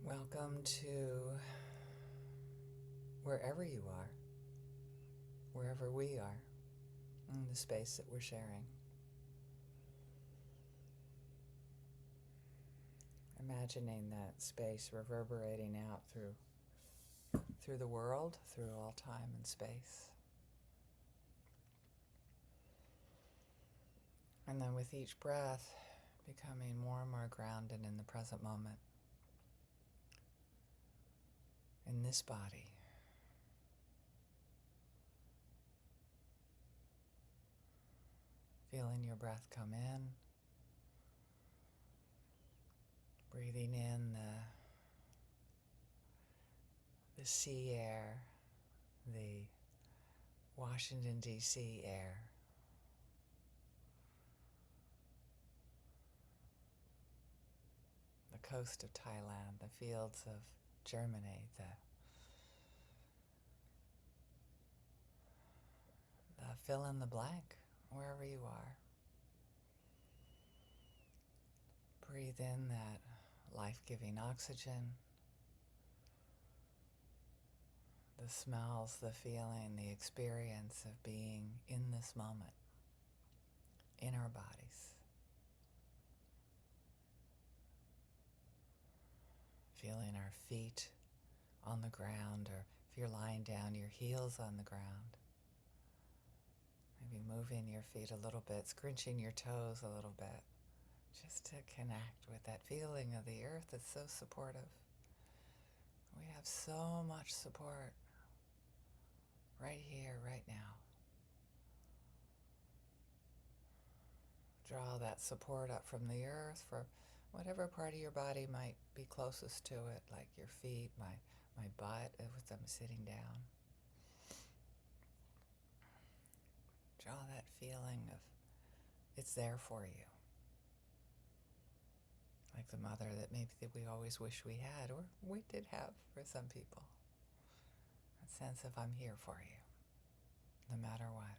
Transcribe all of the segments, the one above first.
Welcome to wherever you are, wherever we are, in the space that we're sharing. Imagining that space reverberating out through the world, through all time and space. And then with each breath, becoming more and more grounded in the present moment, in this body. Feeling your breath come in, breathing in the sea air, the Washington, D.C. air. The coast of Thailand, the fields of Germany, the fill in the blank, wherever you are. Breathe in that life-giving oxygen, the smells, the feeling, the experience of being in this moment, in our bodies. Feeling our feet on the ground, or if you're lying down, your heels on the ground. Maybe moving your feet a little bit, scrunching your toes a little bit, just to connect with that feeling of the earth that's so supportive. We have so much support right here, right now. Draw that support up from the earth for whatever part of your body might be closest to it, like your feet, my butt as I'm sitting down. Draw that feeling of it's there for you. Like the mother that maybe that we always wish we had, or we did have for some people. That sense of I'm here for you, no matter what.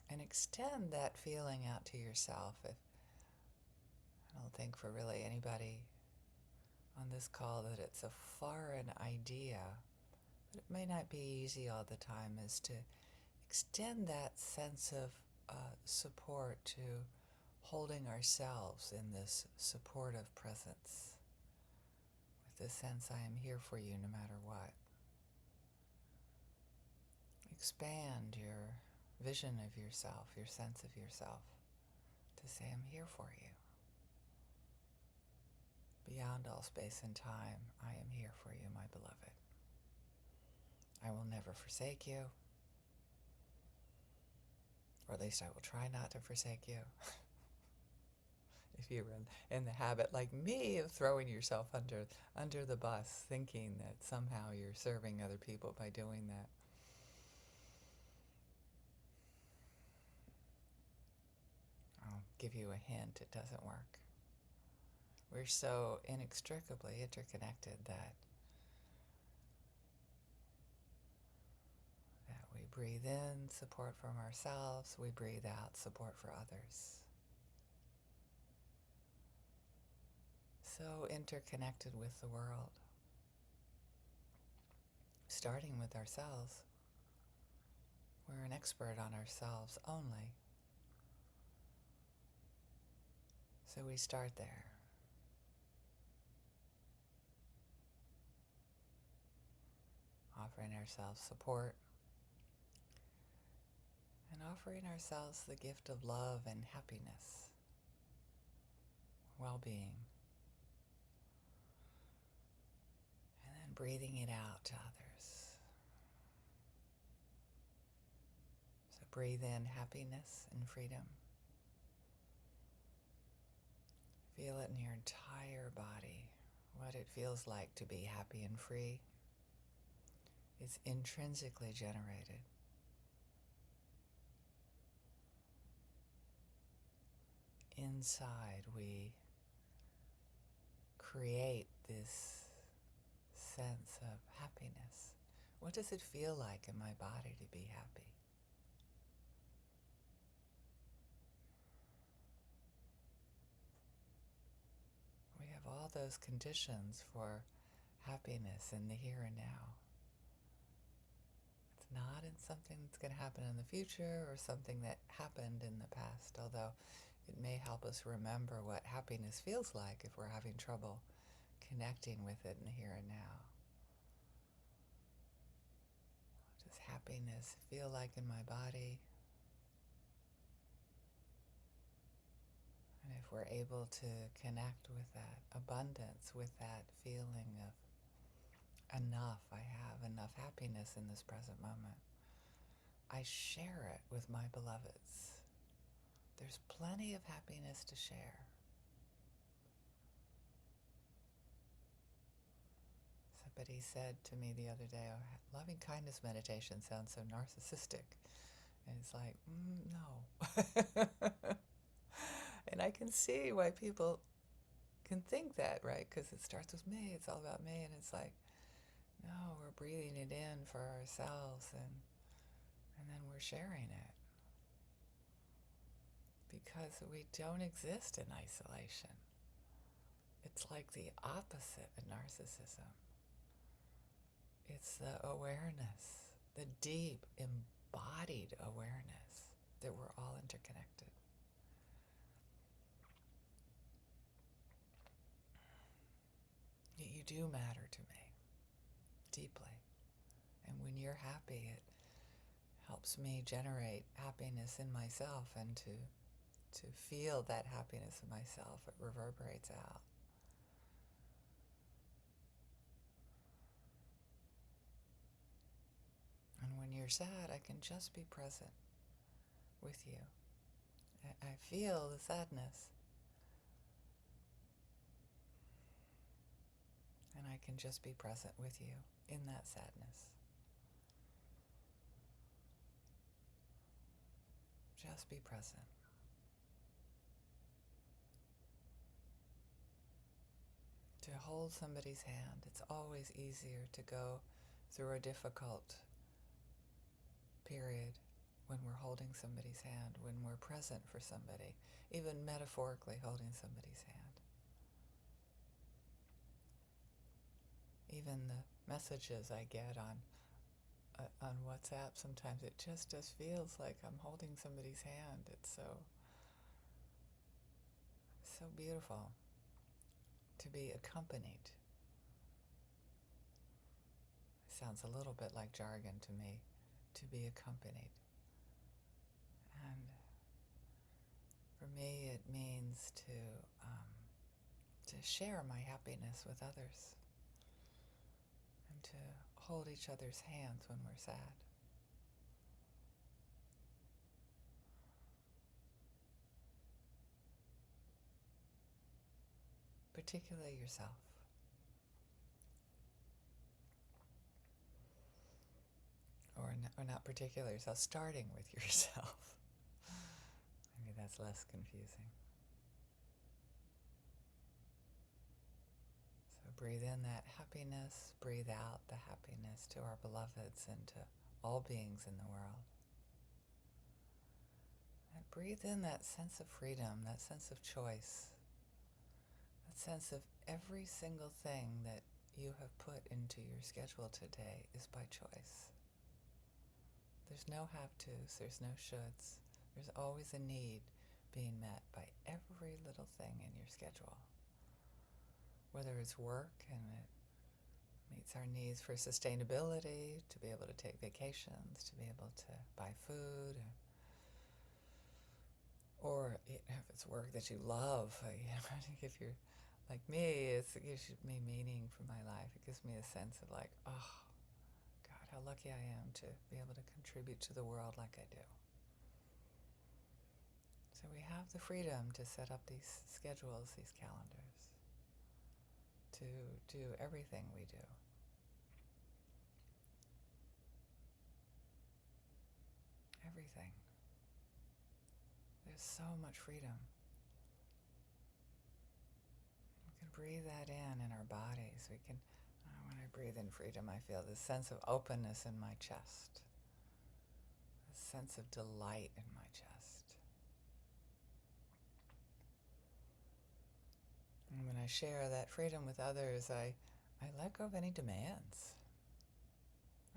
And extend that feeling out to yourself. If I don't think for really anybody on this call that it's a foreign idea, but it may not be easy all the time, is to extend that sense of support to holding ourselves in this supportive presence, with the sense I am here for you no matter what. Expand your vision of yourself, your sense of yourself, to say I'm here for you. Beyond all space and time, I am here for you, my beloved. I will never forsake you, or at least I will try not to forsake you. If you're in the habit, like me, of throwing yourself under the bus, thinking that somehow you're serving other people by doing that. I'll give you a hint, it doesn't work. We're so inextricably interconnected that we breathe in support from ourselves, we breathe out support for others. So interconnected with the world. Starting with ourselves. We're an expert on ourselves only. So we start there. Offering ourselves support. And offering ourselves the gift of love and happiness. Well-being. And then breathing it out to others. So breathe in happiness and freedom. Feel it in your entire body, what it feels like to be happy and free. It's intrinsically generated. Inside, we create this sense of happiness. What does it feel like in my body to be happy? all those conditions for happiness in the here and now. It's not in something that's going to happen in the future or something that happened in the past, although it may help us remember what happiness feels like if we're having trouble connecting with it in the here and now. What does happiness feel like in my body? And if we're able to connect with that abundance, with that feeling of enough, I have enough happiness in this present moment, I share it with my beloveds. There's plenty of happiness to share. Somebody said to me the other day, oh, loving kindness meditation sounds so narcissistic. And it's like, no. And I can see why people can think that, right? Because it starts with me, it's all about me. And it's like, no, we're breathing it in for ourselves and then we're sharing it. Because we don't exist in isolation. It's like the opposite of narcissism. It's the awareness, the deep, embodied awareness that we're all interconnected. You do matter to me deeply. And when you're happy, it helps me generate happiness in myself, and to feel that happiness in myself, it reverberates out. And when you're sad, I can just be present with you. I feel the sadness. And I can just be present with you in that sadness. Just be present. To hold somebody's hand, it's always easier to go through a difficult period when we're holding somebody's hand, when we're present for somebody, even metaphorically holding somebody's hand. Even the messages I get on WhatsApp, sometimes it just feels like I'm holding somebody's hand. It's so beautiful to be accompanied. It sounds a little bit like jargon to me, to be accompanied. And for me, it means to share my happiness with others and to hold each other's hands when we're sad. Particularly yourself. Or not particularly yourself, starting with yourself. Maybe that's less confusing. So breathe in that happiness, breathe out the happiness to our beloveds and to all beings in the world. And breathe in that sense of freedom, that sense of choice, that sense of every single thing that you have put into your schedule today is by choice. There's no have-tos, there's no shoulds. There's always a need being met by every little thing in your schedule. Whether it's work and it meets our needs for sustainability, to be able to take vacations, to be able to buy food, or if it's work that you love, if you're like me, it gives me meaning for my life. It gives me a sense of like, oh, God, how lucky I am to be able to contribute to the world like I do. So we have the freedom to set up these schedules, these calendars, to do everything we do. Everything. There's so much freedom. We can breathe that in our bodies. We can, when I breathe in freedom, I feel this sense of openness in my chest, a sense of delight in my chest. And when I share that freedom with others, I let go of any demands.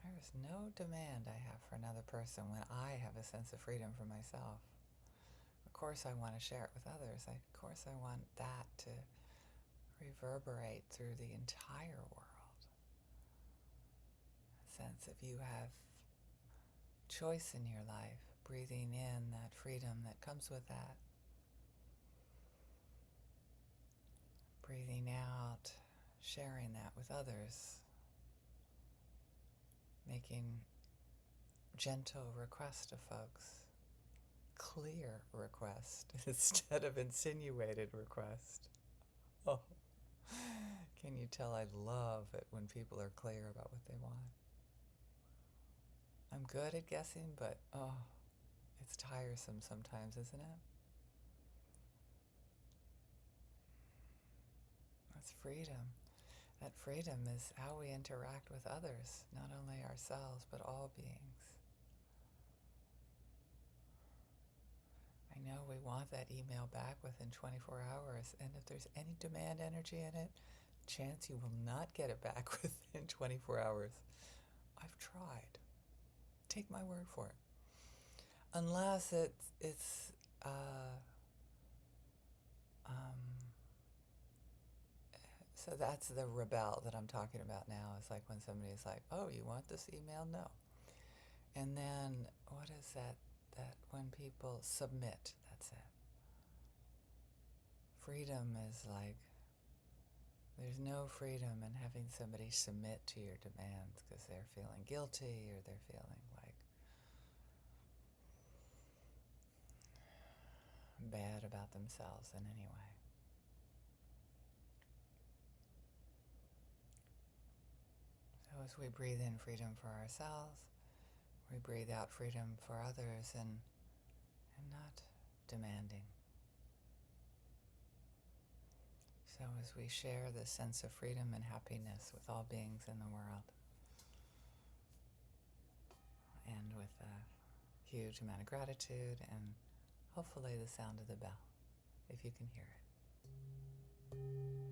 There is no demand I have for another person when I have a sense of freedom for myself. Of course I want to share it with others. Of course I want that to reverberate through the entire world. A sense of you have choice in your life, breathing in that freedom that comes with that. Breathing out, sharing that with others. Making gentle request of folks. Clear request instead of insinuated request. Oh, can you tell I love it when people are clear about what they want? I'm good at guessing, but it's tiresome sometimes, isn't it? That's freedom. That freedom is how we interact with others, not only ourselves, but all beings. I know we want that email back within 24 hours, and if there's any demand energy in it, chance you will not get it back within 24 hours. I've tried. Take my word for it. Unless it's so that's the rebel that I'm talking about now. It's like when somebody's like, oh, you want this email? No. And then what is that when people submit, that's it. Freedom is like, there's no freedom in having somebody submit to your demands because they're feeling guilty or they're feeling like bad about themselves in any way. So as we breathe in freedom for ourselves, we breathe out freedom for others and not demanding. So as we share this sense of freedom and happiness with all beings in the world, and with a huge amount of gratitude and hopefully the sound of the bell, if you can hear it.